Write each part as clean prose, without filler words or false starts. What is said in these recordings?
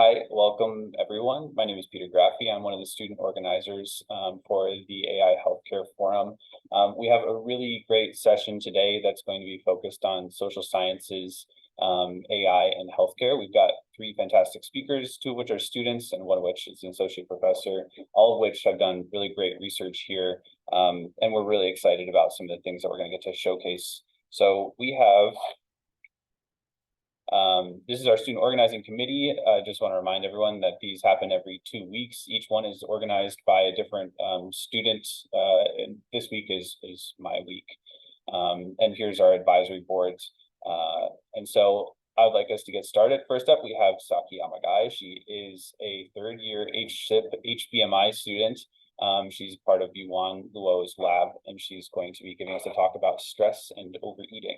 Hi, welcome everyone. My name is Peter Graffi. I'm one of the student organizers for the AI Healthcare Forum. We have a really great session today that's going to be focused on social sciences, AI, and healthcare. We've got three fantastic speakers, two of which are students and one of which is an associate professor, all of which have done really great research here. And we're really excited about some of the things that we're going to get to showcase. So we have this is our student organizing committee. I just want to remind everyone that these happen every 2 weeks. Each one is organized by a different student. And this week is my week. And here's our advisory boards. And so I would like us to get started. First up, we have Saki Amagai. She is a third-year HBMI student. She's part of Yuan Luo's lab, and she's going to be giving us a talk about stress and overeating.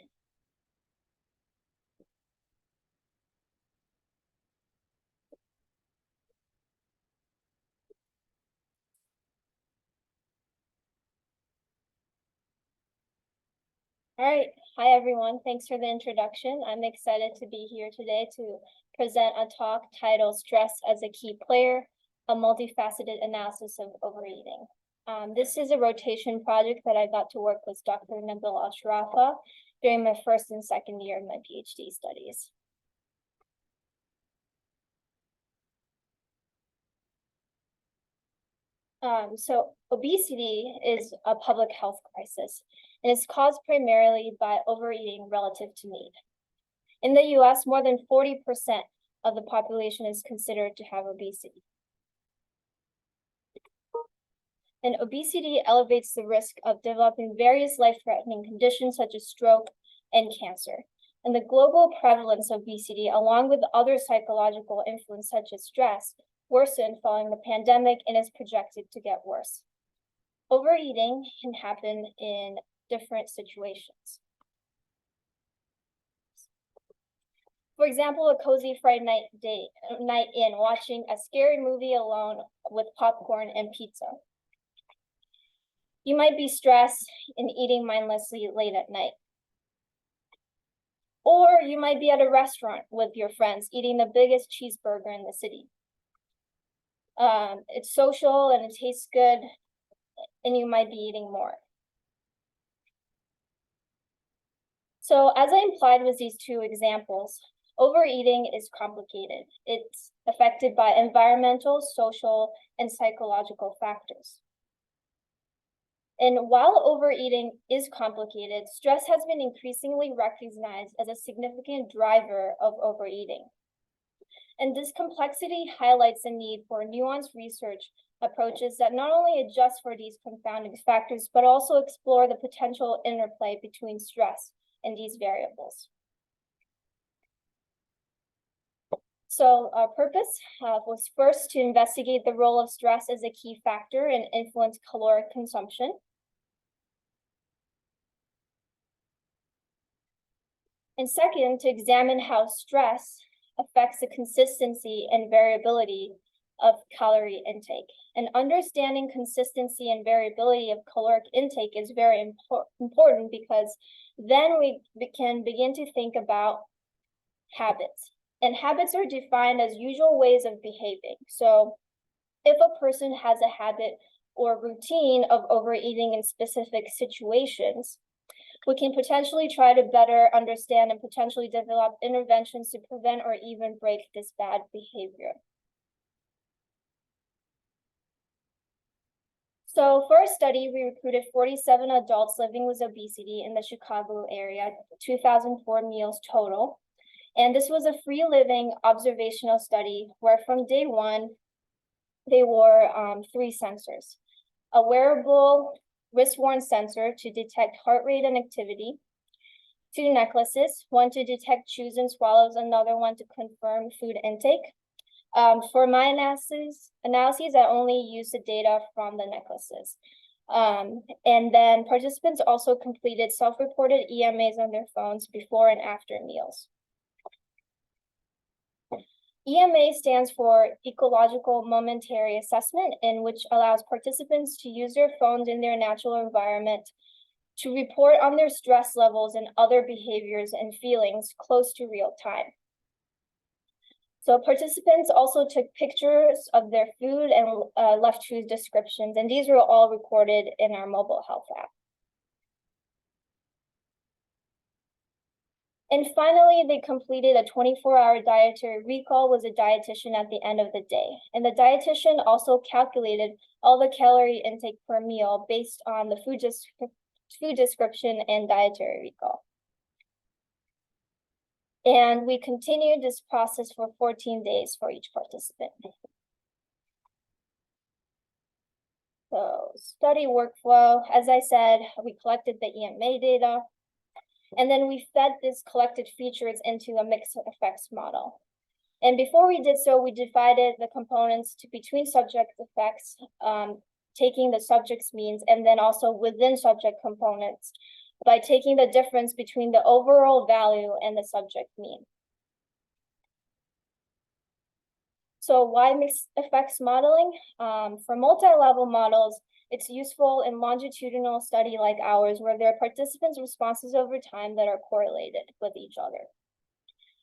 All right. Hi, everyone. Thanks for the introduction. I'm excited to be here today to present a talk titled Stress as a Key Player, a Multifaceted Analysis of Overeating. This is a rotation project that I got to work with Dr. Nabil Ashrafa during my first and second year of my PhD studies. So obesity is a public health crisis, and it's caused primarily by overeating relative to need. In the US, more than 40% of the population is considered to have obesity. And obesity elevates the risk of developing various life-threatening conditions such as stroke and cancer. And the global prevalence of obesity, along with other psychological influence such as stress, worsened following the pandemic and is projected to get worse. Overeating can happen in different situations. For example, a cozy Friday night in, watching a scary movie alone with popcorn and pizza. You might be stressed and eating mindlessly late at night. Or you might be at a restaurant with your friends eating the biggest cheeseburger in the city. It's social and it tastes good, and you might be eating more. So as I implied with these two examples, overeating is complicated. It's affected by environmental, social, and psychological factors. And while overeating is complicated, stress has been increasingly recognized as a significant driver of overeating. And this complexity highlights the need for nuanced research approaches that not only adjust for these confounding factors, but also explore the potential interplay between stress and these variables. So our purpose was first to investigate the role of stress as a key factor and influence caloric consumption. And second, to examine how stress affects the consistency and variability of calorie intake. And understanding consistency and variability of caloric intake is very important because then we can begin to think about habits. And habits are defined as usual ways of behaving. So if a person has a habit or routine of overeating in specific situations, we can potentially try to better understand and potentially develop interventions to prevent or even break this bad behavior. So for our study, we recruited 47 adults living with obesity in the Chicago area, 2,004 meals total. And this was a free living observational study where from day one, they wore 3 sensors: a wearable wrist-worn sensor to detect heart rate and activity, 2 necklaces, one to detect chews and swallows, another one to confirm food intake. For my analyses, I only used the data from the necklaces. And then participants also completed self-reported EMAs on their phones before and after meals. EMA stands for Ecological Momentary Assessment, in which allows participants to use their phones in their natural environment to report on their stress levels and other behaviors and feelings close to real time. So participants also took pictures of their food and left food descriptions, and these were all recorded in our mobile health app. And finally, they completed a 24-hour dietary recall with a dietitian at the end of the day. And the dietitian also calculated all the calorie intake per meal based on the food description and dietary recall. And we continued this process for 14 days for each participant. So study workflow, as I said, we collected the EMA data, and then we fed these collected features into a mixed effects model. And before we did so, we divided the components to between subject effects, taking the subject's means, and then also within subject components by taking the difference between the overall value and the subject mean. So why mixed effects modeling? For multi-level models, it's useful in longitudinal study like ours, where there are participants' responses over time that are correlated with each other.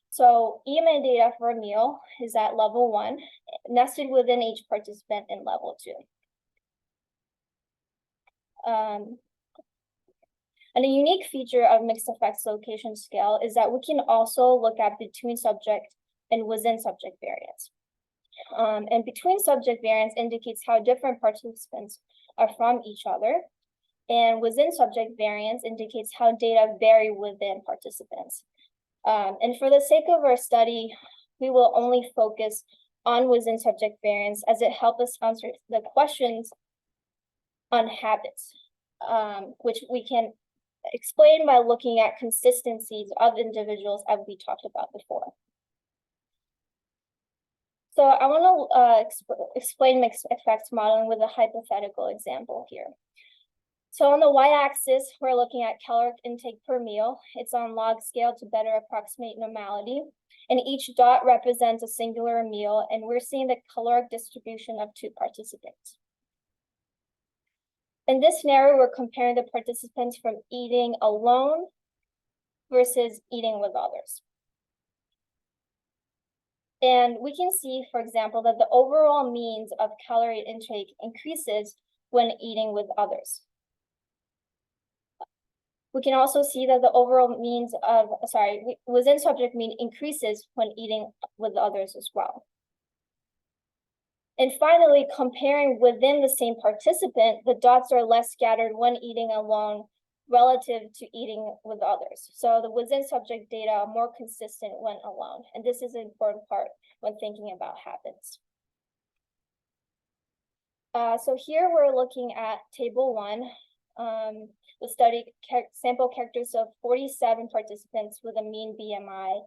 So EMA data for a meal is at level 1, nested within each participant in level 2. And a unique feature of mixed effects location scale is that we can also look at between subject and within subject variance. And between subject variance indicates how different participants are from each other. And within subject variance indicates how data vary within participants. And for the sake of our study, we will only focus on within subject variance as it helps us answer the questions on habits, which we can explain by looking at consistencies of individuals as we talked about before. So I want to explain mixed effects modeling with a hypothetical example here. So on the y-axis, we're looking at caloric intake per meal. It's on log scale to better approximate normality. And each dot represents a singular meal, and we're seeing the caloric distribution of 2 participants. In this scenario, we're comparing the participants from eating alone versus eating with others. And we can see, for example, that the overall means of calorie intake increases when eating with others. We can also see that the overall means of, within subject mean increases when eating with others as well. And finally, comparing within the same participant, the dots are less scattered when eating alone relative to eating with others. So the within subject data are more consistent when alone. And this is an important part when thinking about habits. So here we're looking at table 1. The study sample characteristics of 47 participants with a mean BMI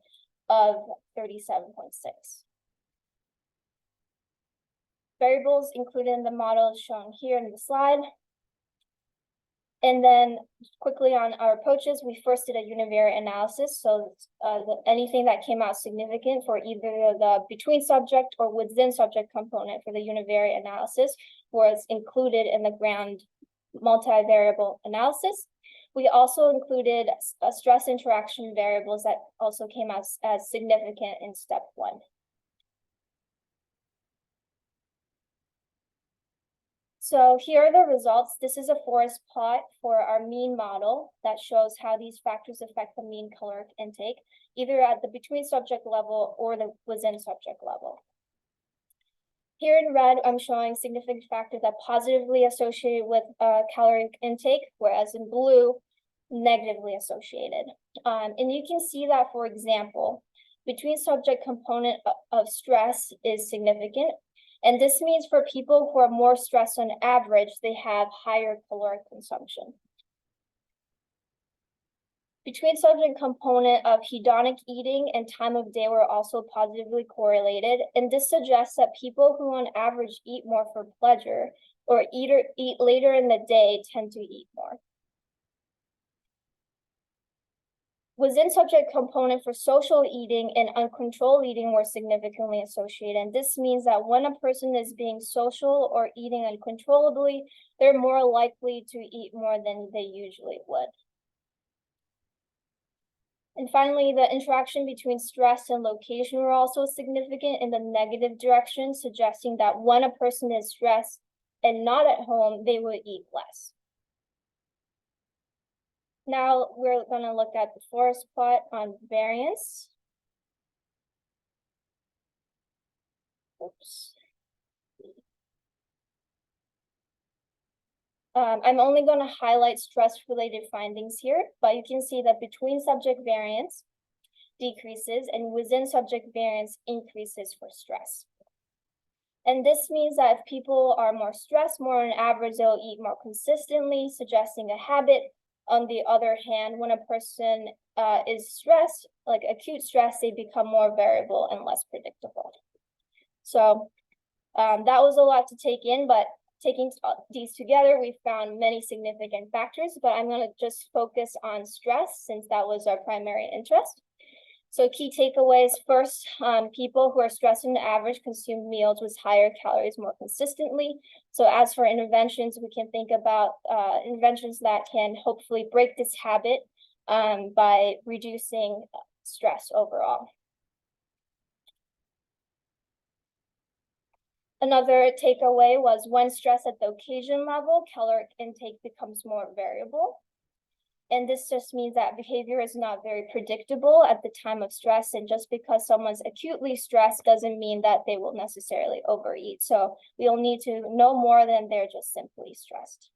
of 37.6. Variables included in the model is shown here in the slide. And then quickly on our approaches, we first did a univariate analysis. So anything that came out significant for either the between subject or within subject component for the univariate analysis was included in the grand multivariable analysis. We also included stress interaction variables that also came out as significant in step 1. So here are the results. This is a forest plot for our mean model that shows how these factors affect the mean caloric intake, either at the between subject level or the within subject level. Here in red, I'm showing significant factors that positively associated with caloric intake, whereas in blue, negatively associated. And you can see that, for example, between subject component of stress is significant. And this means for people who are more stressed on average, they have higher caloric consumption. Between subject component of hedonic eating and time of day were also positively correlated. And this suggests that people who on average eat more for pleasure or eat later in the day tend to eat more. Within subject component for social eating and uncontrolled eating were significantly associated. And this means that when a person is being social or eating uncontrollably, they're more likely to eat more than they usually would. And finally, the interaction between stress and location were also significant in the negative direction, suggesting that when a person is stressed and not at home, they would eat less. Now we're going to look at the forest plot on variance. Oops. I'm only going to highlight stress-related findings here, but you can see that between subject variance decreases and within subject variance increases for stress. And this means that if people are more stressed, more on average, they'll eat more consistently, suggesting a habit. On the other hand, when a person is stressed, like acute stress, they become more variable and less predictable. So that was a lot to take in, but taking these together, we found many significant factors, but I'm going to just focus on stress since that was our primary interest. So key takeaways, first, people who are stressed on average consume meals with higher calories more consistently. So as for interventions, we can think about interventions that can hopefully break this habit by reducing stress overall. Another takeaway was when stress at the occasion level, caloric intake becomes more variable. And this just means that behavior is not very predictable at the time of stress. And just because someone's acutely stressed doesn't mean that they will necessarily overeat. So we'll need to know more than they're just simply stressed.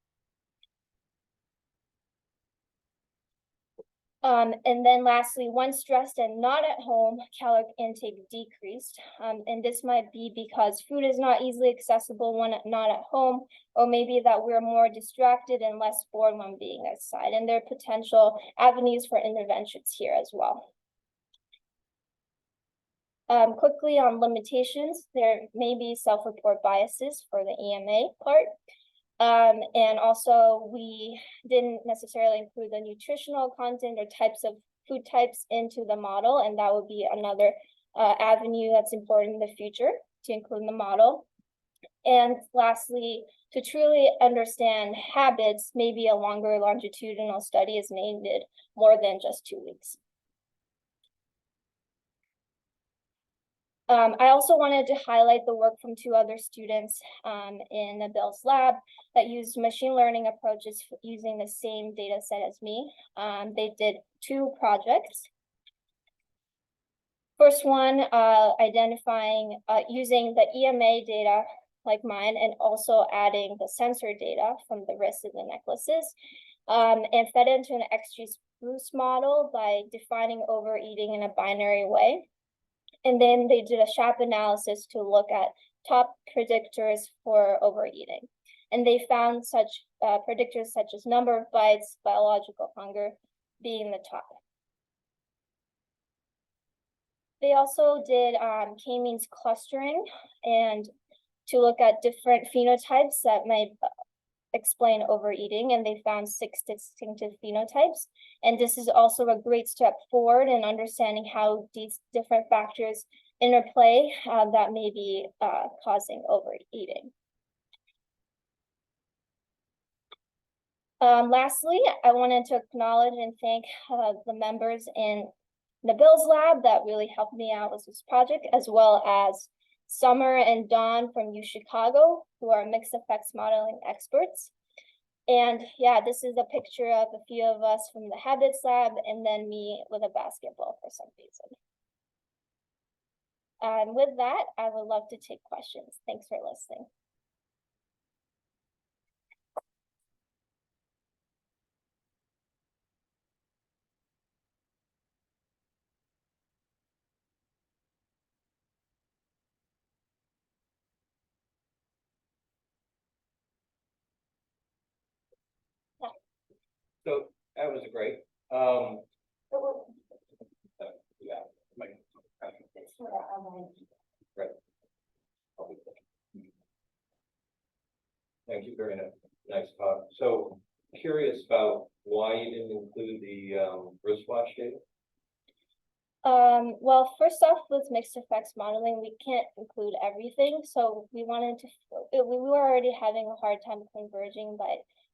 And then lastly, when stressed and not at home, caloric intake decreased. And this might be because food is not easily accessible when not at home, or maybe that we're more distracted and less bored when being outside. And there are potential avenues for interventions here as well. Quickly on limitations, there may be self-report biases for the EMA part. And also we didn't necessarily include the nutritional content or types of food types into the model, and that would be another avenue that's important in the future to include in the model. And lastly, to truly understand habits, maybe a longer longitudinal study is needed, more than just 2 weeks. I also wanted to highlight the work from 2 other students in the Bill's lab that used machine learning approaches using the same data set as me. They did 2 projects. First one, identifying, using the EMA data like mine and also adding the sensor data from the wrists and the necklaces, and fed into an XGBoost model by defining overeating in a binary way. And then they did a SHAP analysis to look at top predictors for overeating. And they found such predictors such as number of bites, biological hunger being the top. They also did k-means clustering and to look at different phenotypes that might explain overeating, and they found 6 distinctive phenotypes. And this is also a great step forward in understanding how these different factors interplay that may be causing overeating. Lastly, I wanted to acknowledge and thank the members in the Bill's lab that really helped me out with this project, as well as Summer and Dawn from UChicago, who are mixed effects modeling experts. And yeah, this is a picture of a few of us from the habits lab, and then me with a basketball for some reason. And with that, I would love to take questions. Thanks for listening. So that was great. Yeah. Right. Thank you, very nice talk. So curious about why you didn't include the wristwatch data. Well, first off, with mixed effects modeling, we can't include everything. So we wanted to, we were already having a hard time converging,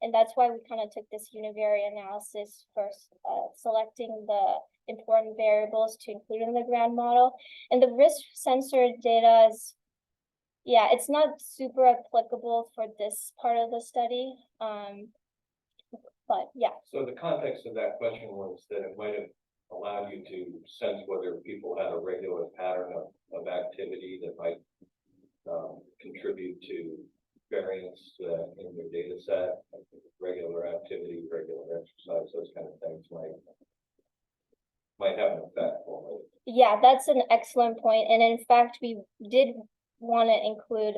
and that's why we kind of took this univariate analysis first, selecting the important variables to include in the grand model. And the risk sensor data is, yeah, it's not super applicable for this part of the study. But yeah. So the context of that question was that it might have allowed you to sense whether people had a regular pattern of activity that might contribute to variance in their data set, like regular activity, regular exercise, those kind of things might have an effect on it. Yeah, that's an excellent point. And in fact, we did want to include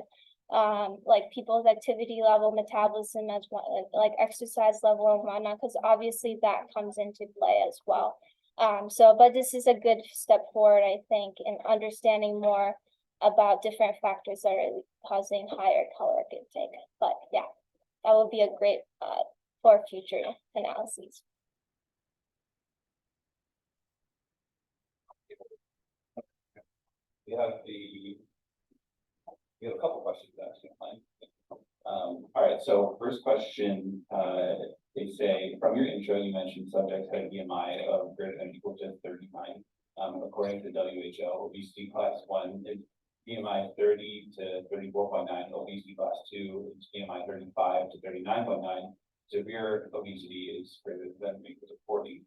like people's activity level, metabolism as well, like exercise level and whatnot, because obviously that comes into play as well. But this is a good step forward, I think, in understanding more about different factors that are causing higher caloric intake. But yeah, that would be a great for future analyses. We have a couple questions actually. All right, so first question, they say, from your intro, you mentioned subjects had a BMI of greater than or equal to 39. According to WHO, obesity class 1 is BMI 30 to 34.9, obesity class 2 is BMI 35 to 39.9. Severe obesity is greater than or equal to 40.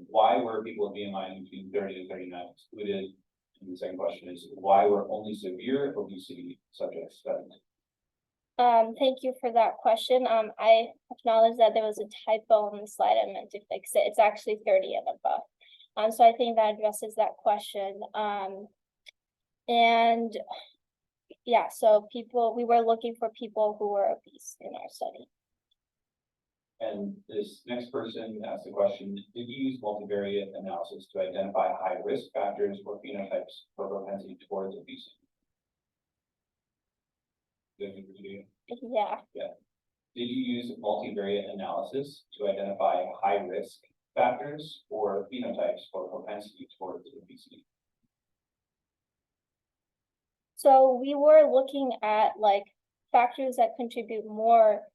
Why were people with BMI between 30 and 39 excluded? And the second question is, why were only severe obesity subjects studied? Thank you for that question. I acknowledge that there was a typo on the slide. I meant to fix it. It's actually 30 and above. So I think that addresses that question. And yeah, so we were looking for people who were obese in our study. And this next person asked the question, did you use multivariate analysis to identify high risk factors or phenotypes for propensity towards obesity? Yeah. Yeah. Did you use multivariate analysis to identify high risk factors or phenotypes for propensity towards obesity? So we were looking at like factors that contribute more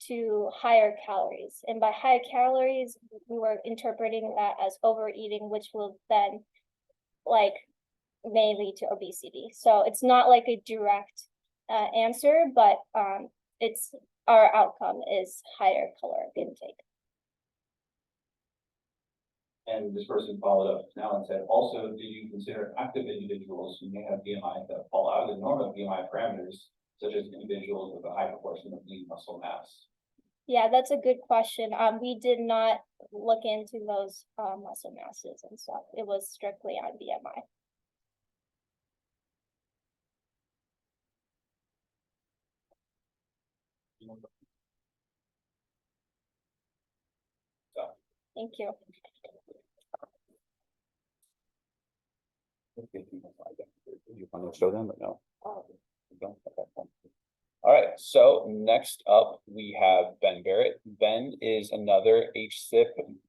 to higher calories. And by high calories, we were interpreting that as overeating, which will then like may lead to obesity. So it's not like a direct answer, but it's our outcome is higher caloric intake. And this person followed up now and said, also, did you consider active individuals who may have BMI that fall out of the normal BMI parameters, such as individuals with a high proportion of lean muscle mass? Yeah, that's a good question. We did not look into those muscle masses and stuff. It was strictly on BMI. Thank you. You want to show them or no? All right, so next up we have Ben Barrett. Ben is another HSIP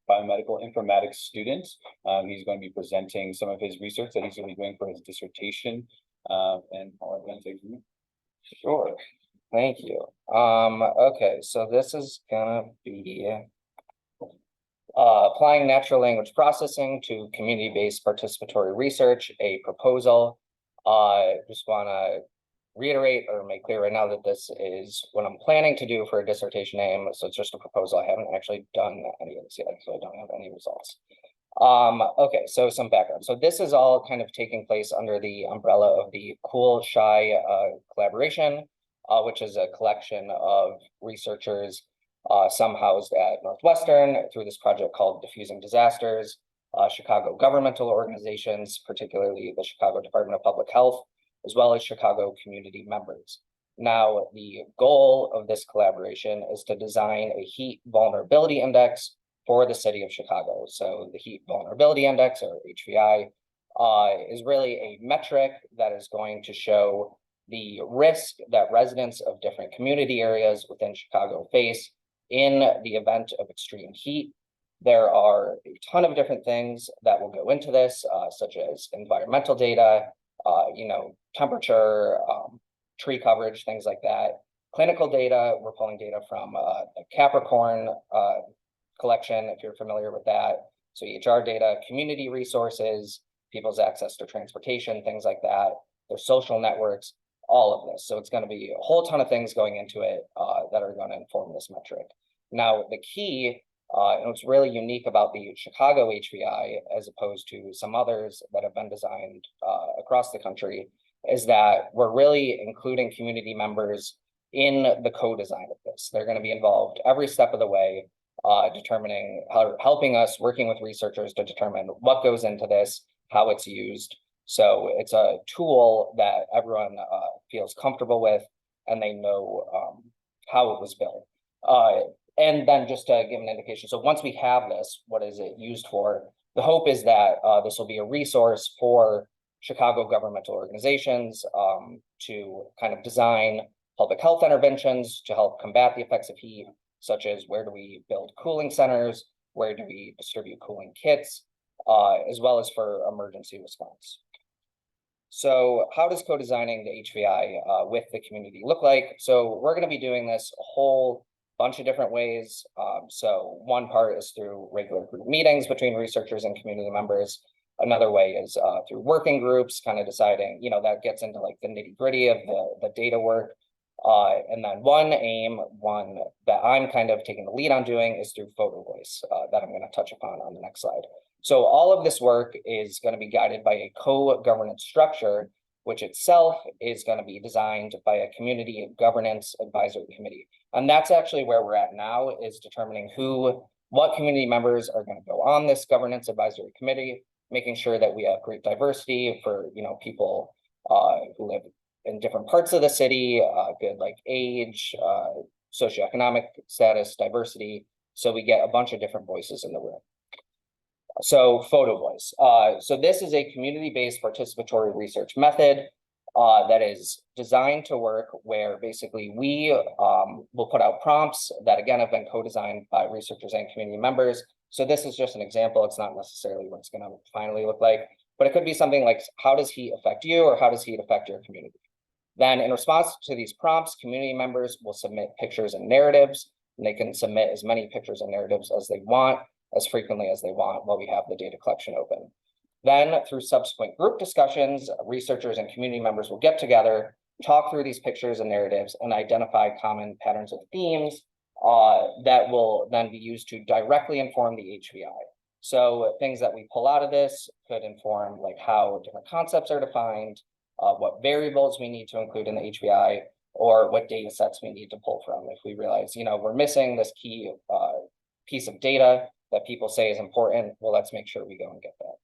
Biomedical Informatics student. He's going to be presenting some of his research that he's going to be doing for his dissertation. And I'll let Ben take it from you. Sure, thank you. Okay, so this is gonna be applying natural language processing to community-based participatory research, a proposal. Just wanna reiterate or make clear right now that this is what I'm planning to do for a dissertation aim. So it's just a proposal. I haven't actually done any of this yet, so I don't have any results. Okay, so some background. So this is all kind of taking place under the umbrella of the Cool Shy collaboration, which is a collection of researchers, some housed at Northwestern through this project called Diffusing Disasters, Chicago governmental organizations, particularly the Chicago Department of Public Health, as well as Chicago community members. Now, the goal of this collaboration is to design a heat vulnerability index for the city of Chicago. So the Heat Vulnerability Index, or HVI, is really a metric that is going to show the risk that residents of different community areas within Chicago face in the event of extreme heat. There are a ton of different things that will go into this, such as environmental data, temperature, tree coverage, things like that. Clinical data, we're pulling data from the Capricorn collection, if you're familiar with that. So EHR data, community resources, people's access to transportation, things like that, their social networks, all of this. So it's going to be a whole ton of things going into it that are going to inform this metric. Now, the key, and what's really unique about the Chicago HBI, as opposed to some others that have been designed across the country, is that we're really including community members in the co-design of this. They're going to be involved every step of the way, determining how, helping us, working with researchers to determine what goes into this, how it's used. So it's a tool that everyone feels comfortable with, and they know how it was built. And then just to give an indication, so once we have this, what is it used for? The hope is that this will be a resource for Chicago governmental organizations to kind of design public health interventions to help combat the effects of heat, such as where do we build cooling centers, where do we distribute cooling kits, as well as for emergency response. So how does co-designing the HVI with the community look like? So we're going to be doing this a whole bunch of different ways. So one part is through regular group meetings between researchers and community members. Another way is through working groups, kind of deciding, you know, that gets into like the nitty-gritty of the data work. And then one that I'm kind of taking the lead on doing is through photo voice that I'm going to touch upon on the next slide. So all of this work is going to be guided by a co-governance structure, which itself is going to be designed by a community governance advisory committee. And that's actually where we're at now, is determining what community members are going to go on this governance advisory committee, making sure that we have great diversity for, you know, people who live in different parts of the city, good like age, socioeconomic status, diversity. So we get a bunch of different voices in the room. So photo voice. So this is a community-based participatory research method that is designed to work where basically we will put out prompts that again have been co-designed by researchers and community members. So this is just an example. It's not necessarily what it's going to finally look like, but it could be something like, how does heat affect you, or how does heat affect your community? Then in response to these prompts, community members will submit pictures and narratives, and they can submit as many pictures and narratives as they want, as frequently as they want, while we have the data collection open. Then through subsequent group discussions, researchers and community members will get together, talk through these pictures and narratives, and identify common patterns of themes that will then be used to directly inform the HVI. So things that we pull out of this could inform like how different concepts are defined, what variables we need to include in the HVI, or what data sets we need to pull from. If we realize, you know, we're missing this key piece of data that people say is important, well, let's make sure we go and get that.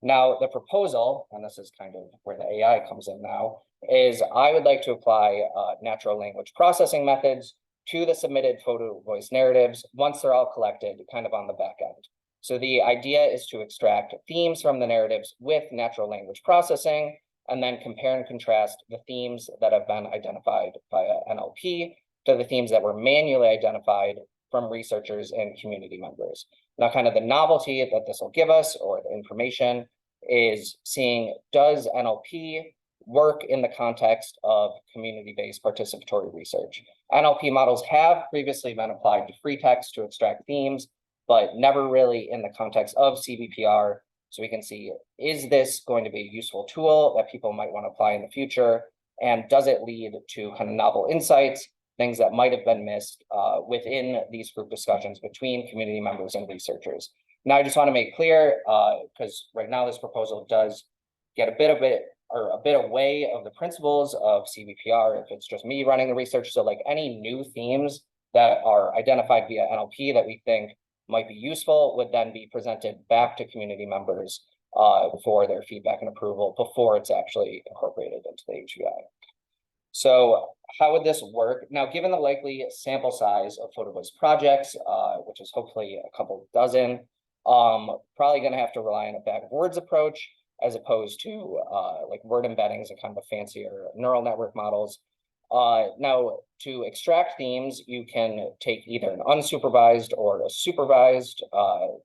Now, the proposal, and this is kind of where the AI comes in now, is I would like to apply natural language processing methods to the submitted photo voice narratives once they're all collected, kind of on the back end. So the idea is to extract themes from the narratives with natural language processing, and then compare and contrast the themes that have been identified via NLP to the themes that were manually identified from researchers and community members. Now, kind of the novelty that this will give us, or the information, is seeing, does NLP work in the context of community-based participatory research? NLP models have previously been applied to free text to extract themes, but never really in the context of CBPR. So we can see, is this going to be a useful tool that people might want to apply in the future? And does it lead to kind of novel insights, things that might have been missed within these group discussions between community members and researchers? Now, I just want to make clear, because right now this proposal does get a bit away of the principles of CBPR if it's just me running the research. So like any new themes that are identified via NLP that we think might be useful would then be presented back to community members for their feedback and approval before it's actually incorporated into the HVI. So how would this work? Now, given the likely sample size of photo voice projects, which is hopefully a couple dozen, probably going to have to rely on a bag of words approach as opposed to like word embeddings and kind of fancier neural network models. Now, to extract themes, you can take either an unsupervised or a supervised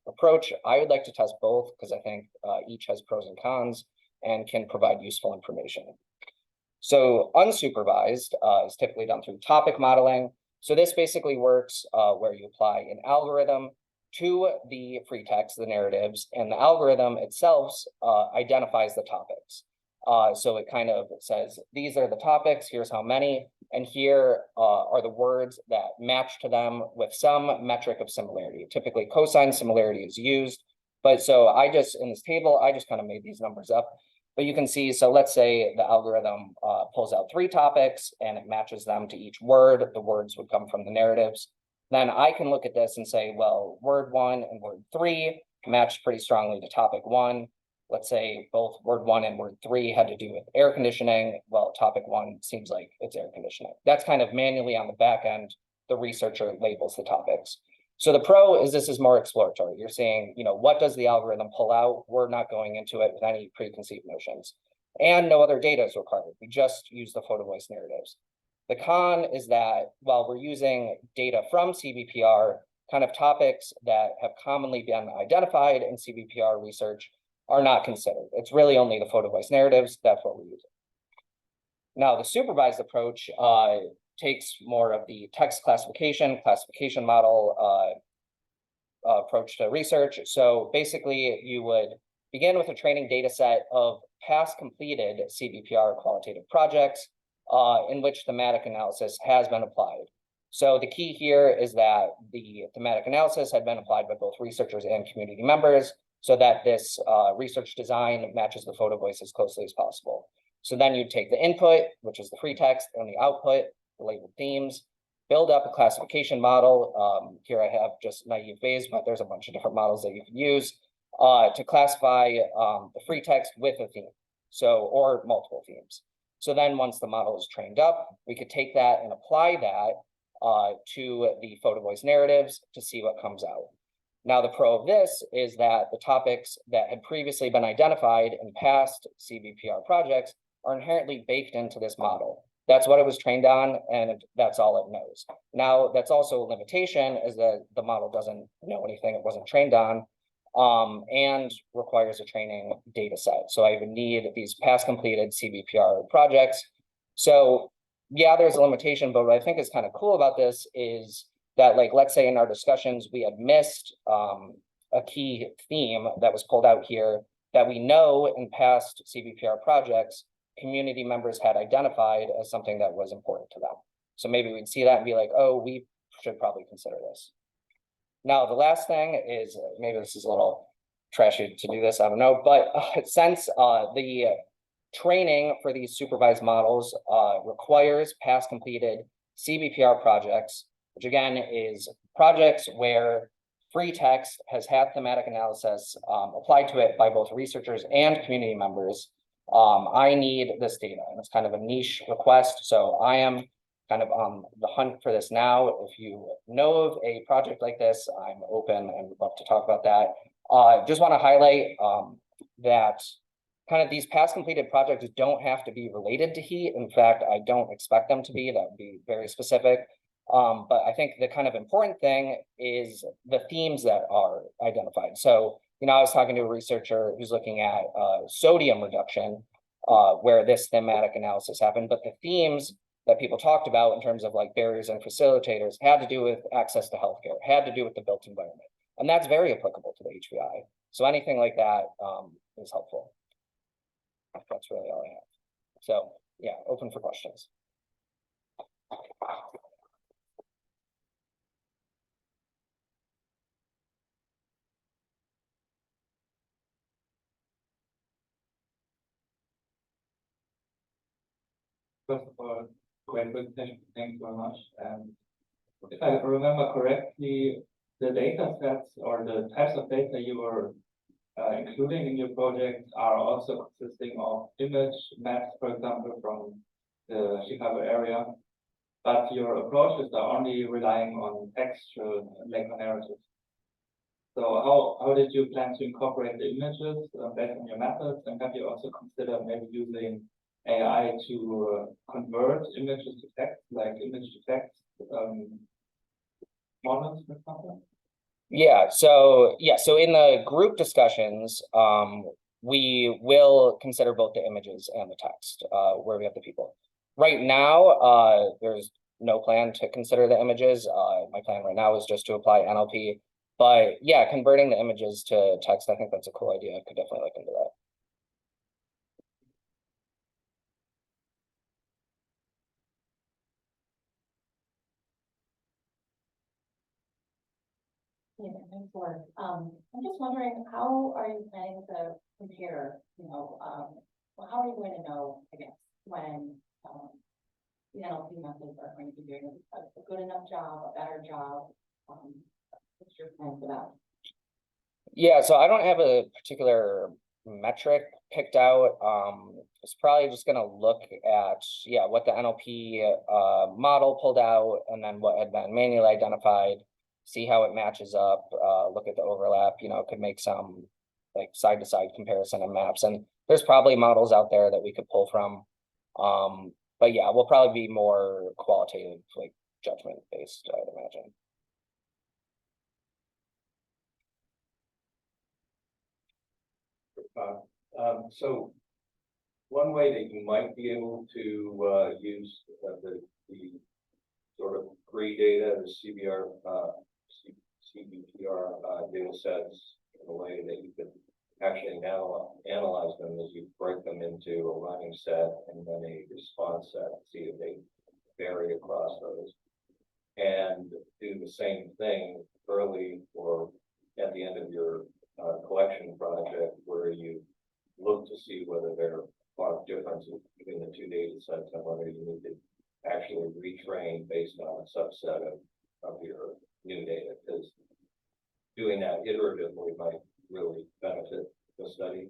approach. I would like to test both because I think each has pros and cons and can provide useful information. So unsupervised is typically done through topic modeling. So this basically works where you apply an algorithm to the free text, the narratives, and the algorithm itself identifies the topics. So it kind of says, these are the topics, here's how many, and here are the words that match to them with some metric of similarity. Typically cosine similarity is used, but so in this table, I just kind of made these numbers up. But you can see, so let's say the algorithm pulls out 3 topics and it matches them to each word. The words would come from the narratives. Then I can look at this and say, well, word 1 and word 3 matched pretty strongly to topic 1. Let's say both word 1 and word 3 had to do with air conditioning. Well, topic 1 seems like it's air conditioning. That's kind of manually on the back end, the researcher labels the topics. So the pro is this is more exploratory. You're saying, what does the algorithm pull out? We're not going into it with any preconceived notions. And no other data is required. We just use the photo voice narratives. The con is that while we're using data from CBPR, kind of topics that have commonly been identified in CBPR research are not considered. It's really only the photo voice narratives. That's what we're using. Now, the supervised approach takes more of the text classification model approach to research. So basically, you would begin with a training data set of past completed CBPR qualitative projects in which thematic analysis has been applied. So the key here is that the thematic analysis had been applied by both researchers and community members so that this research design matches the photo voice as closely as possible. So then you take the input, which is the free text, and the output, the labeled themes, build up a classification model. Here I have just naive Bayes, but there's a bunch of different models that you can use to classify the free text with a theme, or multiple themes. So then once the model is trained up, we could take that and apply that to the photo voice narratives to see what comes out. Now, the pro of this is that the topics that had previously been identified in past CBPR projects are inherently baked into this model. That's what it was trained on, and that's all it knows. Now, that's also a limitation, is that the model doesn't know anything it wasn't trained on, and requires a training data set. So I would need these past completed CBPR projects. So yeah, there's a limitation, but what I think is kind of cool about this is that, like, let's say in our discussions, we had missed a key theme that was pulled out here that we know in past CBPR projects, community members had identified as something that was important to them. So maybe we'd see that and be like, oh, we should probably consider this. Now, the last thing is, maybe this is a little trashy to do this, I don't know, but since the training for these supervised models requires past completed CBPR projects, which again is projects where free text has had thematic analysis applied to it by both researchers and community members, I need this data, and it's kind of a niche request. So I am kind of on the hunt for this now. If you know of a project like this, I'm open and would love to talk about that. Just want to highlight that kind of these past completed projects don't have to be related to heat. In fact, I don't expect them to be. That would be very specific. But I think the kind of important thing is the themes that are identified. So, I was talking to a researcher who's looking at sodium reduction, where this thematic analysis happened, but the themes that people talked about in terms of like barriers and facilitators had to do with access to healthcare, had to do with the built environment. And that's very applicable to the HBI. So anything like that is helpful. That's really all I have. So yeah, open for questions. First of all, great presentation. Thank you very much. And if I remember correctly, the data sets or the types of data you were including in your project are also consisting of image maps, for example, from the Chicago area. But your approaches are only relying on textual and narratives. So how did you plan to incorporate the images based on your methods? And have you also considered maybe using AI to convert images to text, like image to text models, for example? Yeah, so in the group discussions, we will consider both the images and the text where we have the people. Right now, there's no plan to consider the images. My plan right now is just to apply NLP. But yeah, converting the images to text, I think that's a cool idea. I could definitely look into that. Yeah, thanks for, I'm just wondering, how are you planning to compare, well, how are you going to know, I guess, when, the NLP methods are going to be doing a good enough job, a better job? What's your plan for that? Yeah, so I don't have a particular metric picked out. It's probably just gonna look at, yeah, what the NLP model pulled out and then what had been manually identified, see how it matches up, look at the overlap, could make some like side-to-side comparison of maps. And there's probably models out there that we could pull from. But yeah, we'll probably be more qualitative, like judgment based, I'd imagine. So one way that you might be able to use the sort of free data, the CBPR data sets in a way that you could actually now analyze them is you break them into a learning set and then a response set, see if they vary across those, and do the same thing early or at the end of your collection project, where you look to see whether there are differences between the two data sets and whether you need to actually retrain based on a subset of your new data, because doing that iteratively might really benefit the study.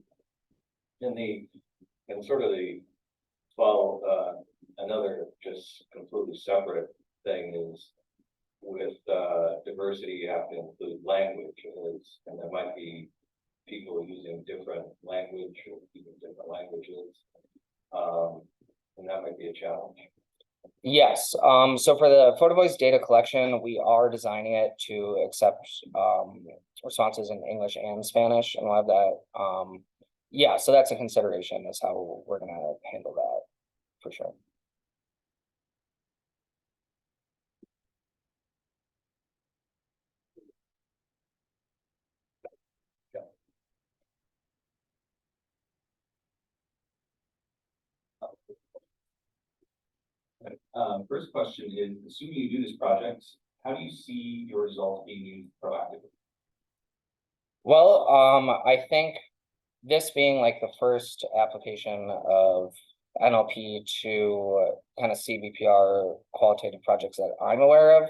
And sort of another just completely separate thing is with diversity, you have to include languages, and there might be people using different language or even different languages, and that might be a challenge. Yes, so for the photo voice data collection, we are designing it to accept responses in English and Spanish, and we'll have that. Yeah, so that's a consideration, is how we're gonna handle that for sure. First question is, assuming you do this project, how do you see your results being used proactively? Well, I think this being like the first application of NLP to kind of CBPR qualitative projects that I'm aware of,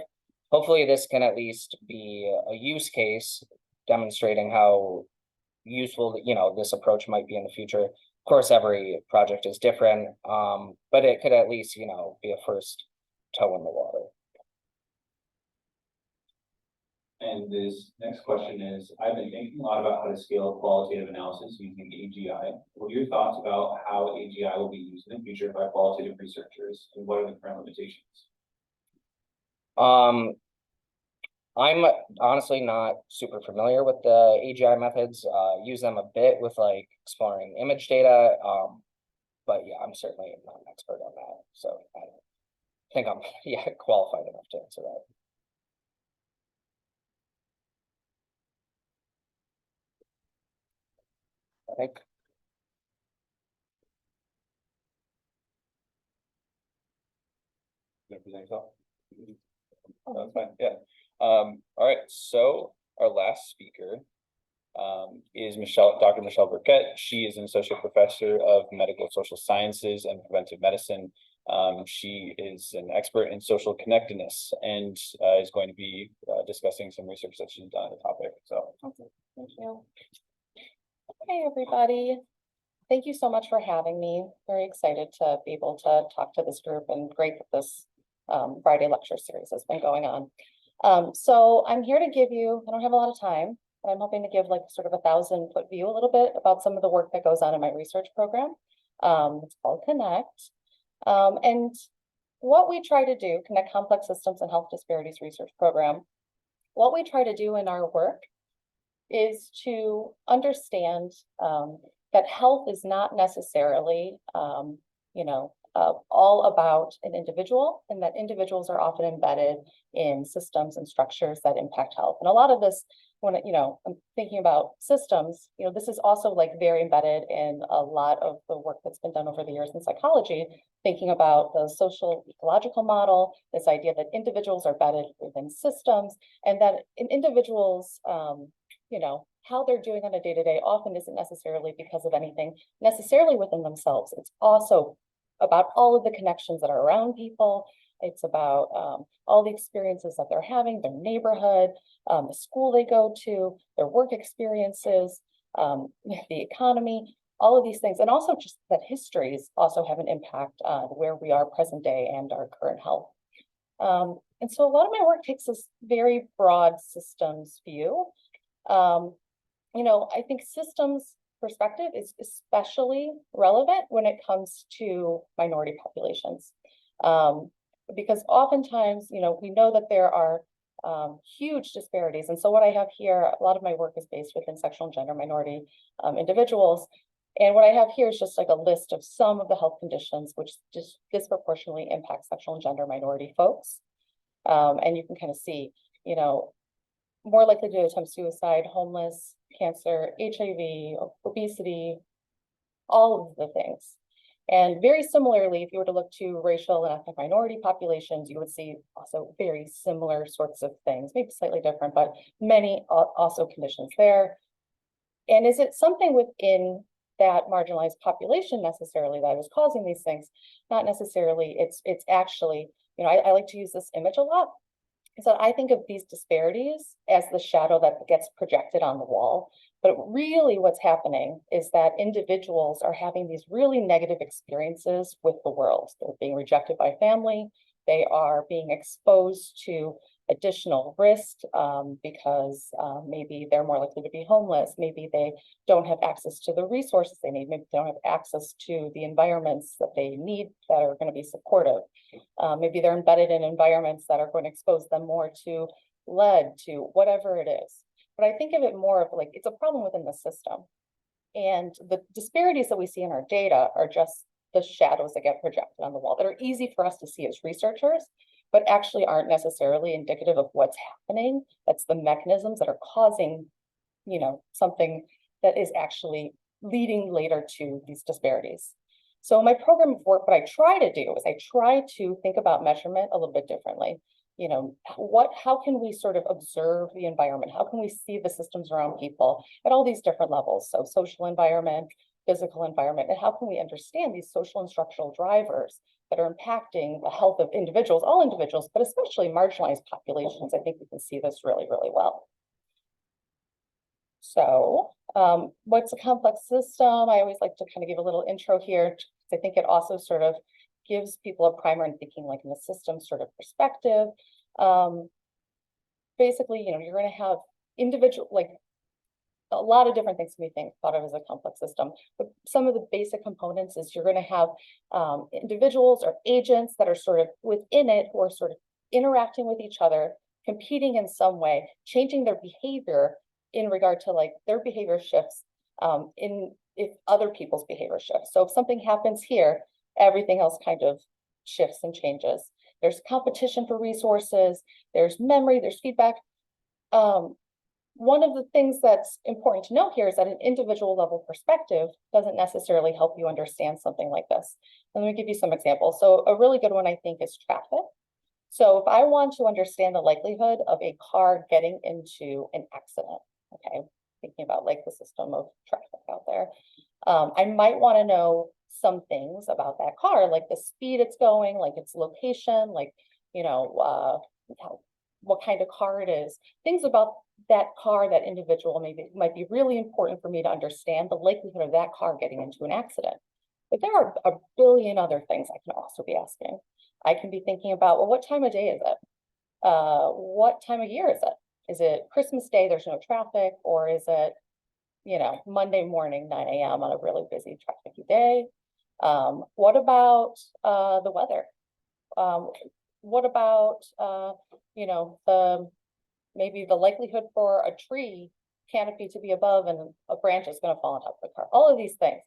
hopefully this can at least be a use case demonstrating how useful, this approach might be in the future. Of course, every project is different, but it could at least, be a first toe in the water. And this next question is, I've been thinking a lot about how to scale qualitative analysis using AGI. What are your thoughts about how AGI will be used in the future by qualitative researchers, and what are the current limitations? I'm honestly not super familiar with the AGI methods, use them a bit with like exploring image data. But yeah, I'm certainly not an expert on that. So I think I'm qualified enough to answer that. I think. That's fine, yeah. All right, so our last speaker is Dr. Michelle Birkett. She is an associate professor of medical social sciences and preventive medicine. She is an expert in social connectedness and is going to be discussing some research that she's done on the topic. So, thank you. Hey, everybody. Thank you so much for having me. Very excited to be able to talk to this group, and great that this Friday lecture series has been going on. So I'm here to give you, I don't have a lot of time, but I'm hoping to give like sort of 1,000-foot view a little bit about some of the work that goes on in my research program. It's called Connect. And what we try to do, Connect Complex Systems and Health Disparities Research Program, what we try to do in our work is to understand that health is not necessarily, all about an individual, and that individuals are often embedded in systems and structures that impact health. And a lot of this when, I'm thinking about systems, this is also like very embedded in a lot of the work that's been done over the years in psychology, thinking about the social ecological model, this idea that individuals are embedded within systems, and that in individuals, how they're doing on a day-to-day often isn't necessarily because of anything necessarily within themselves. It's also about all of the connections that are around people. It's about all the experiences that they're having, their neighborhood, the school they go to, their work experiences, the economy, all of these things. And also just that histories also have an impact on where we are present day and our current health. And so a lot of my work takes this very broad systems view. I think systems perspective is especially relevant when it comes to minority populations. Because oftentimes, we know that there are huge disparities. And so what I have here, a lot of my work is based within sexual and gender minority individuals. And what I have here is just like a list of some of the health conditions which just disproportionately impact sexual and gender minority folks. And you can kind of see, more likely to attempt suicide, homeless, cancer, HIV, obesity, all of the things. And very similarly, if you were to look to racial and ethnic minority populations, you would see also very similar sorts of things, maybe slightly different, but many also conditions there. And is it something within that marginalized population necessarily that is causing these things? Not necessarily. It's actually, I like to use this image a lot. So I think of these disparities as the shadow that gets projected on the wall. But really what's happening is that individuals are having these really negative experiences with the world. They're being rejected by family. They are being exposed to additional risk because maybe they're more likely to be homeless. Maybe they don't have access to the resources they need. Maybe they don't have access to the environments that they need that are going to be supportive. Maybe they're embedded in environments that are going to expose them more to lead, to whatever it is. But I think of it more of like, it's a problem within the system. And the disparities that we see in our data are just the shadows that get projected on the wall that are easy for us to see as researchers, but actually aren't necessarily indicative of what's happening. That's the mechanisms that are causing, something that is actually leading later to these disparities. So in my program of work, what I try to do is I try to think about measurement a little bit differently. How can we sort of observe the environment? How can we see the systems around people at all these different levels? So social environment, physical environment, and how can we understand these social and structural drivers that are impacting the health of individuals, all individuals, but especially marginalized populations? I think we can see this really, really well. So what's a complex system? I always like to kind of give a little intro here, because I think it also sort of gives people a primer in thinking like in a system sort of perspective. Basically, you're going to have individual, like a lot of different things can be thought of as a complex system, but some of the basic components is you're going to have individuals or agents that are sort of within it who are sort of interacting with each other, competing in some way, changing their behavior in regard to like their behavior shifts if other people's behavior shifts. So if something happens here, everything else kind of shifts and changes. There's competition for resources, there's memory, there's feedback. One of the things that's important to note here is that an individual level perspective doesn't necessarily help you understand something like this. Let me give you some examples. So a really good one, I think, is traffic. So if I want to understand the likelihood of a car getting into an accident, okay, thinking about like the system of traffic out there, I might want to know some things about that car, like the speed it's going, like its location, like, what kind of car it is, things about that car, that individual, maybe might be really important for me to understand the likelihood of that car getting into an accident. But there are a billion other things I can also be asking. I can be thinking about, well, what time of day is it? What time of year is it? Is it Christmas Day, there's no traffic, or is it, Monday morning, 9 a.m. on a really busy trafficy day? What about the weather? What about, maybe the likelihood for a tree canopy to be above and a branch is going to fall on top of the car? All of these things.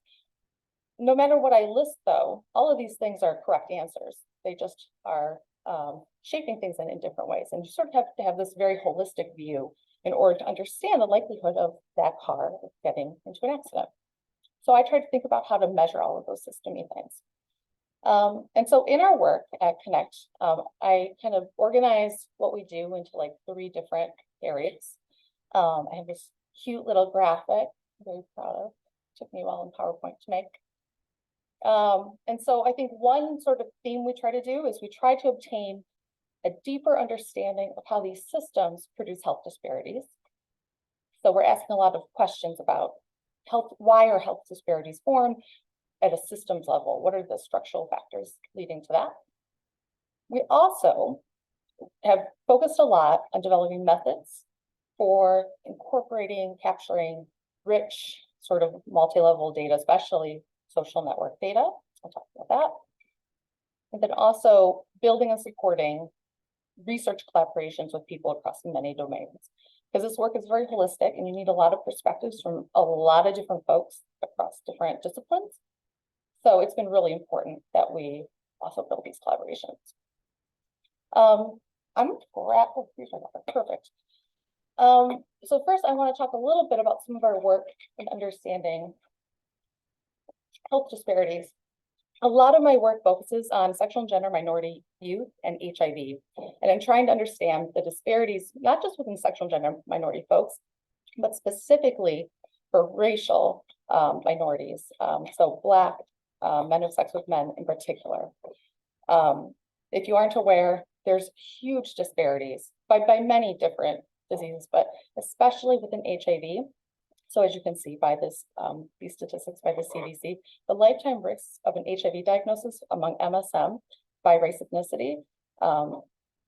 No matter what I list, though, all of these things are correct answers. They just are shaping things in different ways. And you sort of have to have this very holistic view in order to understand the likelihood of that car getting into an accident. So I tried to think about how to measure all of those systemy things. And so in our work at Connect, I kind of organized what we do into like 3 different areas. I have this cute little graphic, I'm very proud of. It took me a while in PowerPoint to make. And so I think one sort of theme we try to do is we try to obtain a deeper understanding of how these systems produce health disparities. So we're asking a lot of questions about health, why are health disparities formed at a systems level? What are the structural factors leading to that? We also have focused a lot on developing methods for incorporating, capturing rich sort of multi-level data, especially social network data. I'll talk about that. And then also building and supporting research collaborations with people across many domains. Because this work is very holistic and you need a lot of perspectives from a lot of different folks across different disciplines. So it's been really important that we also build these collaborations. I'm going to grab, oh, here's my number, perfect. So first I want to talk a little bit about some of our work in understanding health disparities. A lot of my work focuses on sexual and gender minority youth and HIV. And I'm trying to understand the disparities, not just within sexual and gender minority folks, but specifically for racial minorities. So Black, men of sex with men in particular. If you aren't aware, there's huge disparities by many different diseases, but especially within HIV. So as you can see by this, these statistics by the CDC, the lifetime risks of an HIV diagnosis among MSM by race ethnicity,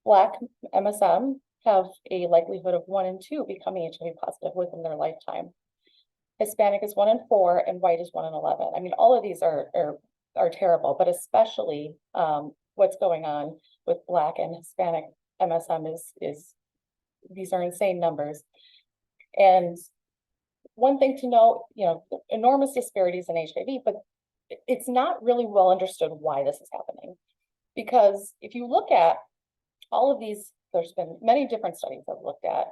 Black MSM have a likelihood of 1 in 2 becoming HIV positive within their lifetime. Hispanic is 1 in 4 and white is 1 in 11. I mean, all of these are terrible, but especially what's going on with Black and Hispanic MSM is these are insane numbers. And one thing to know, you know, enormous disparities in HIV, but it's not really well understood why this is happening. Because if you look at all of these, there's been many different studies I've looked at,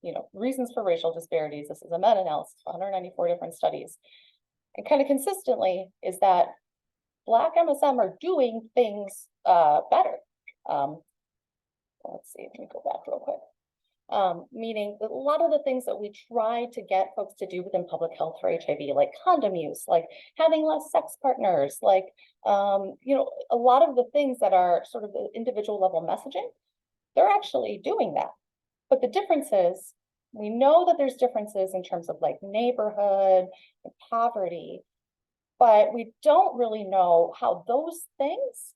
you know, reasons for racial disparities. This is a meta-analysis of 194 different studies. And kind of consistently is that Black MSM are doing things better. Let's see, let me go back real quick. Meaning a lot of the things that we try to get folks to do within public health for HIV, like condom use, like having less sex partners, like, you know, a lot of the things that are sort of the individual level messaging, they're actually doing that. But the difference is, we know that there's differences in terms of like neighborhood and poverty, but we don't really know how those things,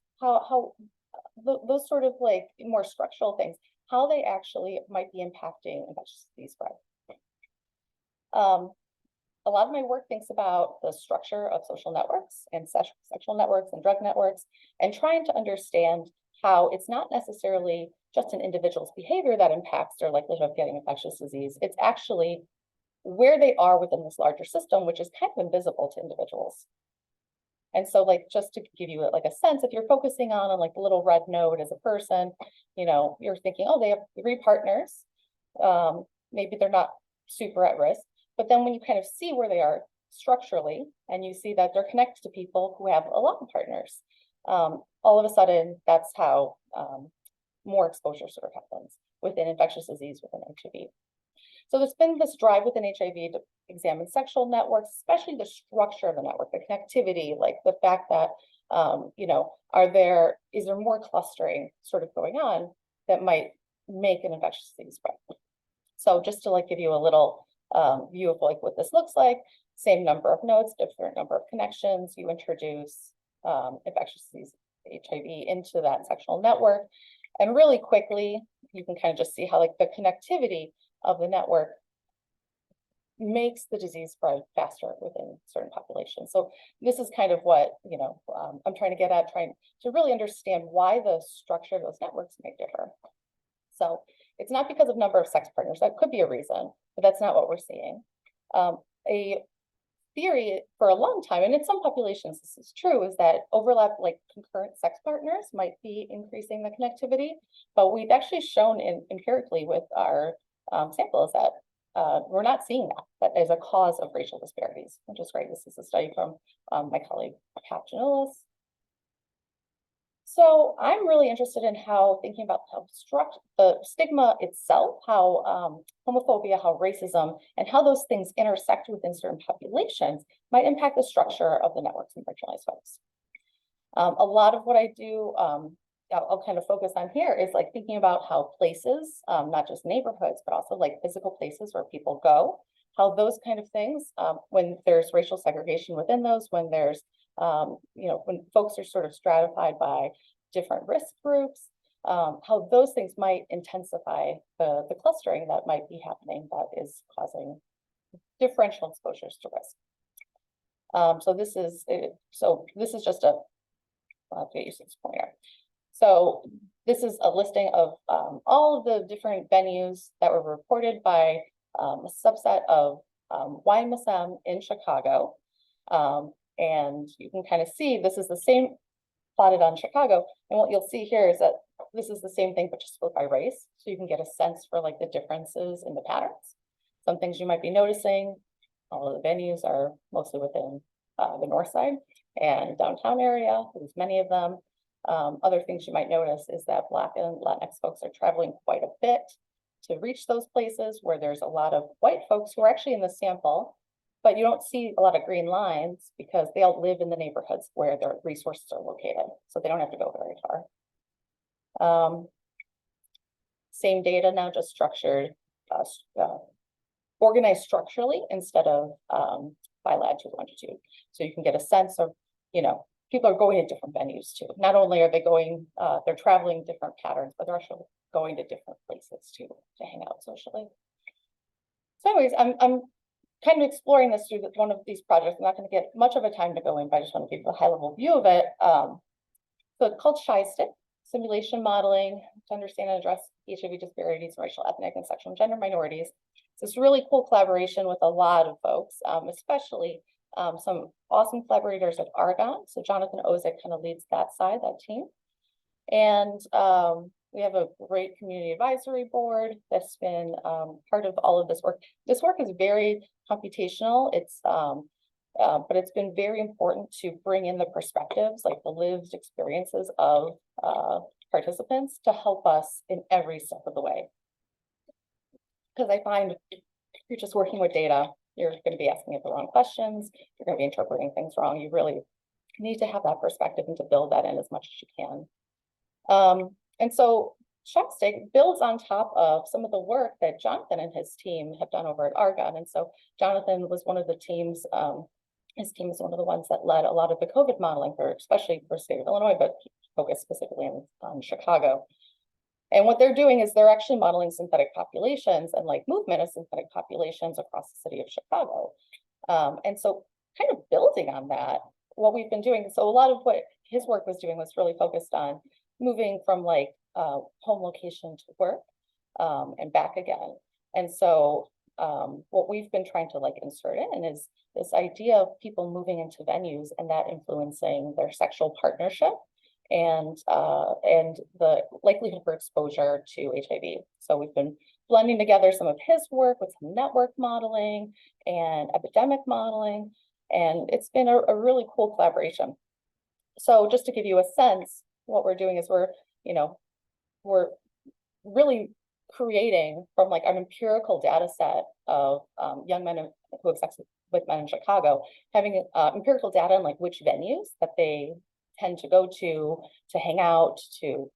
those sort of like more structural things, how they actually might be impacting infectious disease spread. A lot of my work thinks about the structure of social networks and sexual networks and drug networks, and trying to understand how it's not necessarily just an individual's behavior that impacts their likelihood of getting infectious disease. It's actually where they are within this larger system, which is kind of invisible to individuals. And so like, just to give you like a sense, if you're focusing on like the little red node as a person, you know, you're thinking, oh, they have 3 partners. Maybe they're not super at risk, but then when you kind of see where they are structurally, and you see that they're connected to people who have a lot of partners, all of a sudden, that's how more exposure sort of happens within infectious disease, within HIV. So there's been this drive within HIV to examine sexual networks, especially the structure of the network, the connectivity, like the fact that, you know, is there more clustering sort of going on that might make an infectious disease spread? So just to like give you a little view of like what this looks like, same number of nodes, different number of connections, you introduce infectious disease HIV into that sexual network. And really quickly, you can kind of just see how like the connectivity of the network makes the disease spread faster within certain populations. So this is kind of what, you know, I'm trying to get at, trying to really understand why the structure of those networks may differ. So it's not because of number of sex partners. That could be a reason, but that's not what we're seeing. A theory for a long time, and in some populations this is true, is that overlap, like concurrent sex partners, might be increasing the connectivity. But we've actually shown empirically with our sample is that we're not seeing that as a cause of racial disparities, which is great. This is a study from my colleague, Pat Janoulis. So I'm really interested in how thinking about how the stigma itself, how homophobia, how racism, and how those things intersect within certain populations might impact the structure of the networks and marginalized folks. A lot of what I do, I'll kind of focus on here is like thinking about how places, not just neighborhoods, but also like physical places where people go, how those kind of things, when there's racial segregation within those, when there's, when folks are sort of stratified by different risk groups, how those things might intensify the clustering that might be happening that is causing differential exposures to risk. So this is just a, I'll have to get used to this pointer. So this is a listing of all of the different venues that were reported by a subset of YMSM in Chicago. And you can kind of see this is the same plotted on Chicago. And what you'll see here is that this is the same thing, but just split by race. So you can get a sense for like the differences in the patterns. Some things you might be noticing, all of the venues are mostly within the north side and downtown area. There's many of them. Other things you might notice is that Black and Latinx folks are traveling quite a bit to reach those places where there's a lot of white folks who are actually in the sample, but you don't see a lot of green lines because they all live in the neighborhoods where their resources are located. So they don't have to go very far. Same data now, just structured, organized structurally instead of by latitude, longitude. So you can get a sense of, people are going to different venues too. Not only are they going, they're traveling different patterns, but they're actually going to different places too to hang out socially. So anyways, I'm kind of exploring this through one of these projects. I'm not going to get much of a time to go in, but I just want to give you a high level view of it. So it's called SHI-STIC, simulation modeling to understand and address HIV disparities, racial, ethnic, and sexual and gender minorities. So it's a really cool collaboration with a lot of folks, especially some awesome collaborators at Argonne. So Jonathan Ozick kind of leads that side, that team. And we have a great community advisory board that's been part of all of this work. This work is very computational. It's but it's been very important to bring in the perspectives, like the lived experiences of participants to help us in every step of the way. Because I find if you're just working with data, you're going to be asking it the wrong questions. You're going to be interpreting things wrong. You really need to have that perspective and to build that in as much as you can. And so SHI-STIC builds on top of some of the work that Jonathan and his team have done over at Argonne. And so Jonathan was one of the teams, his team is one of the ones that led a lot of the COVID modeling for, especially for the state of Illinois, but focused specifically on Chicago. And what they're doing is they're actually modeling synthetic populations and like movement of synthetic populations across the city of Chicago. And so kind of building on that, what we've been doing, so a lot of what his work was doing was really focused on moving from like home location to work and back again. And so what we've been trying to like insert in is this idea of people moving into venues and that influencing their sexual partnership and the likelihood for exposure to HIV. So we've been blending together some of his work with some network modeling and epidemic modeling, and it's been a really cool collaboration. So just to give you a sense, what we're doing is we're really creating from like an empirical data set of young men who have sex with men in Chicago, having empirical data on like which venues that they tend to go to hang out, to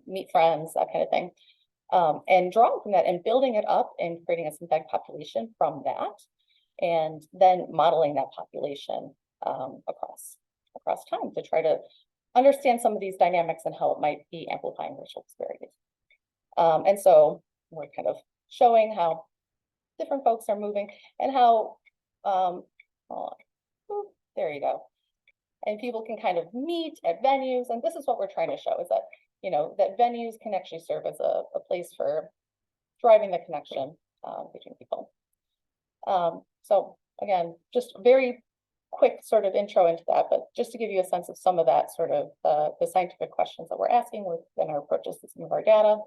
meet friends, that kind of thing. And drawing from that and building it up and creating a synthetic population from that, and then modeling that population across time to try to understand some of these dynamics and how it might be amplifying racial disparities. And so we're kind of showing how different folks are moving and how, there you go. And people can kind of meet at venues. And this is what we're trying to show is that, that venues can actually serve as a place for driving the connection between people. So again, just very quick sort of intro into that, but just to give you a sense of some of that sort of the scientific questions that we're asking within our approaches to some of our data.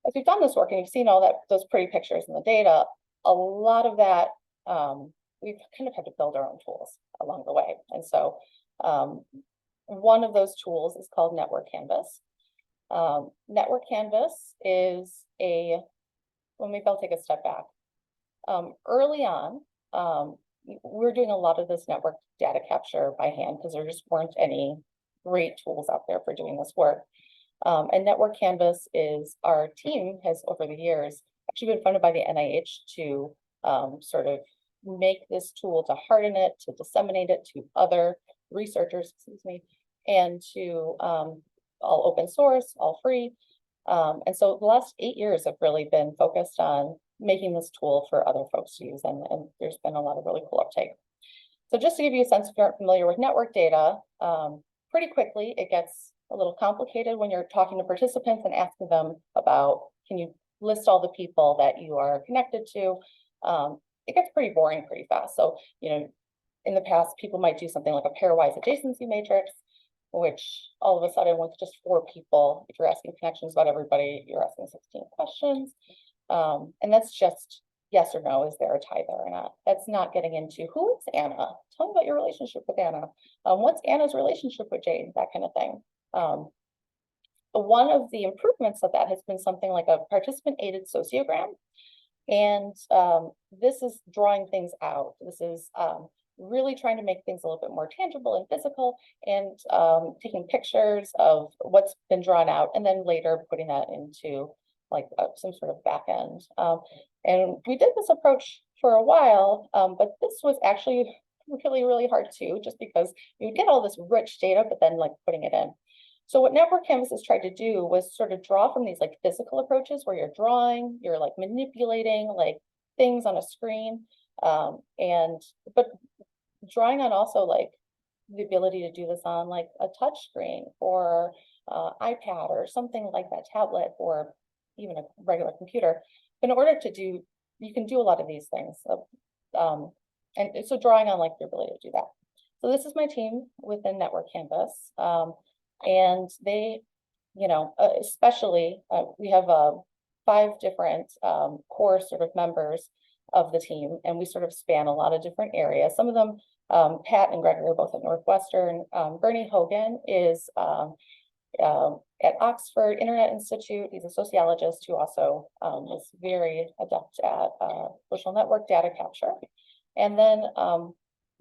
as we've done this work and you've seen all that, those pretty pictures and the data, a lot of that, we've kind of had to build our own tools along the way. And so one of those tools is called Network Canvas. Network Canvas is well, maybe I'll take a step back. Early on, we're doing a lot of this network data capture by hand because there just weren't any great tools out there for doing this work. And Network Canvas is, our team has over the years actually been funded by the NIH to sort of make this tool, to harden it, to disseminate it to other researchers, excuse me, and to all open source, all free. And so the last 8 years have really been focused on making this tool for other folks to use, and there's been a lot of really cool uptake. So just to give you a sense, if you aren't familiar with network data, pretty quickly it gets a little complicated when you're talking to participants and asking them about, can you list all the people that you are connected to? It gets pretty boring pretty fast. So, you know, in the past, people might do something like a pairwise adjacency matrix, which all of a sudden with just 4 people, if you're asking connections about everybody, you're asking 16 questions. And that's just yes or no, is there a tie there or not? That's not getting into who is Anna? Tell me about your relationship with Anna. What's Anna's relationship with Jade? That kind of thing. One of the improvements of that has been something like a participant-aided sociogram. And this is drawing things out. This is really trying to make things a little bit more tangible and physical, and taking pictures of what's been drawn out and then later putting that into like some sort of back end. And we did this approach for a while, but this was actually really, really hard too, just because you get all this rich data, but then like putting it in. So what Network Canvases tried to do was sort of draw from these like physical approaches where you're drawing, you're like manipulating like things on a screen, but drawing on also like the ability to do this on like a touch screen or iPad or something like that, tablet, or even a regular computer. In order to do, you can do a lot of these things. And so drawing on like the ability to do that. So this is my team within Network Canvas. And they, you know, especially we have 5 different core sort of members of the team, and we sort of span a lot of different areas. Some of them, Pat and Gregory are both at Northwestern. Bernie Hogan is at Oxford Internet Institute. He's a sociologist who also is very adept at social network data capture. And then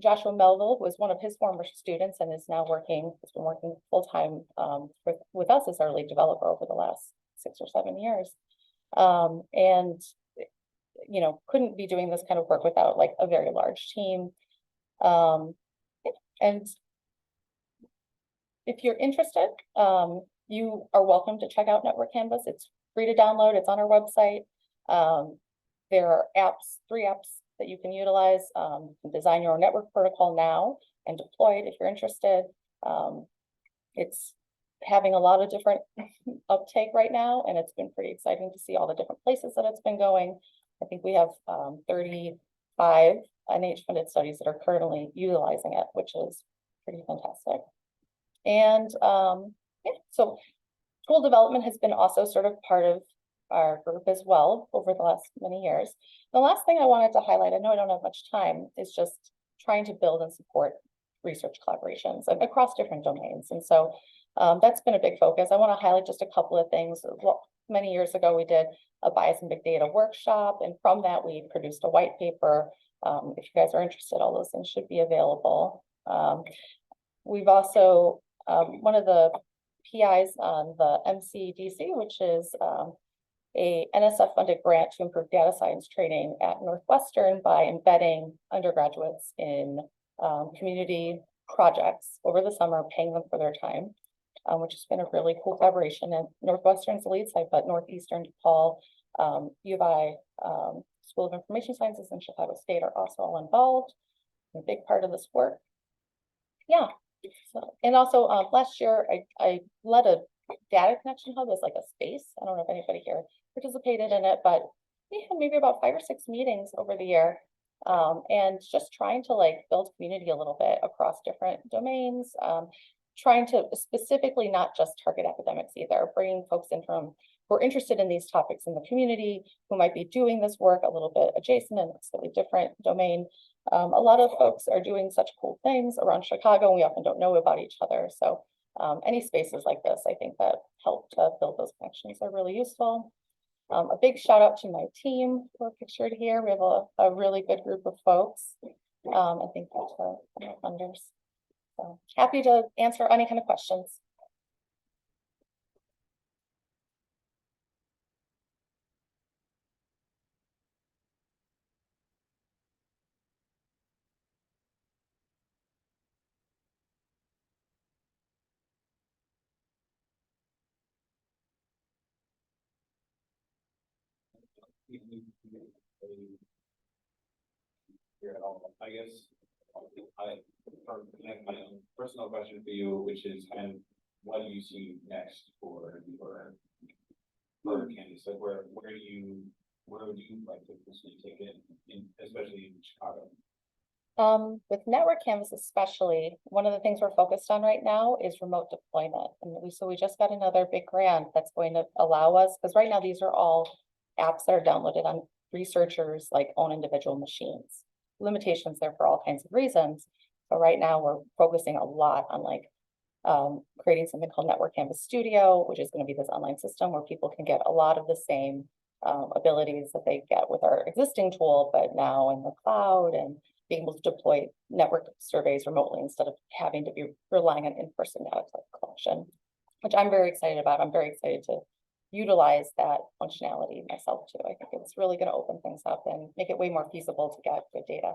Joshua Melville was one of his former students and is now working, has been working full-time with us as our lead developer over the last 6 or 7 years. And, you know, couldn't be doing this kind of work without like a very large team. And if you're interested, you are welcome to check out Network Canvas. It's free to download. It's on our website. There are apps, 3 apps that you can utilize. You can design your own network protocol now and deploy it if you're interested. It's having a lot of different uptake right now, and it's been pretty exciting to see all the different places that it's been going. I think we have 35 NIH-funded studies that are currently utilizing it, which is pretty fantastic. And yeah, so tool development has been also sort of part of our group as well over the last many years. The last thing I wanted to highlight, I know I don't have much time, is just trying to build and support research collaborations across different domains. And so that's been a big focus. I want to highlight just a couple of things. Well, many years ago, we did a bias and big data workshop, and from that, we produced a white paper. If you guys are interested, all those things should be available. We've also, one of the PIs on the MCDC, which is a NSF-funded grant to improve data science training at Northwestern by embedding undergraduates in community projects over the summer, paying them for their time, which has been a really cool collaboration. And Northwestern's the lead site, but Northeastern, DePaul, U of I, School of Information Sciences, and Chicago State are also all involved. A big part of this work. Yeah. So, and also last year, I led a data connection hub as like a space. I don't know if anybody here participated in it, but we had maybe about 5 or 6 meetings over the year, and just trying to like build community a little bit across different domains, trying to specifically not just target academics either, bringing folks in from who are interested in these topics in the community, who might be doing this work a little bit adjacent and slightly different domain. A lot of folks are doing such cool things around Chicago, and we often don't know about each other. So any spaces like this, I think that help to build those connections are really useful. A big shout out to my team who are pictured here. We have a really good group of folks. I think that's our funders. So happy to answer any kind of questions. I guess I have my own personal question for you, which is kind of what do you see next for Canvas? Like where would you like to personally take it in, especially in Chicago? With Network Canvas especially, one of the things we're focused on right now is remote deployment. And we just got another big grant that's going to allow us, because right now these are all apps that are downloaded on researchers' like own individual machines. Limitations there for all kinds of reasons. But right now we're focusing a lot on like creating something called Network Canvas Studio, which is going to be this online system where people can get a lot of the same abilities that they get with our existing tool, but now in the cloud, and being able to deploy network surveys remotely instead of having to be relying on in-person data collection, which I'm very excited about. I'm very excited to utilize that functionality myself too. I think it's really going to open things up and make it way more feasible to get good data.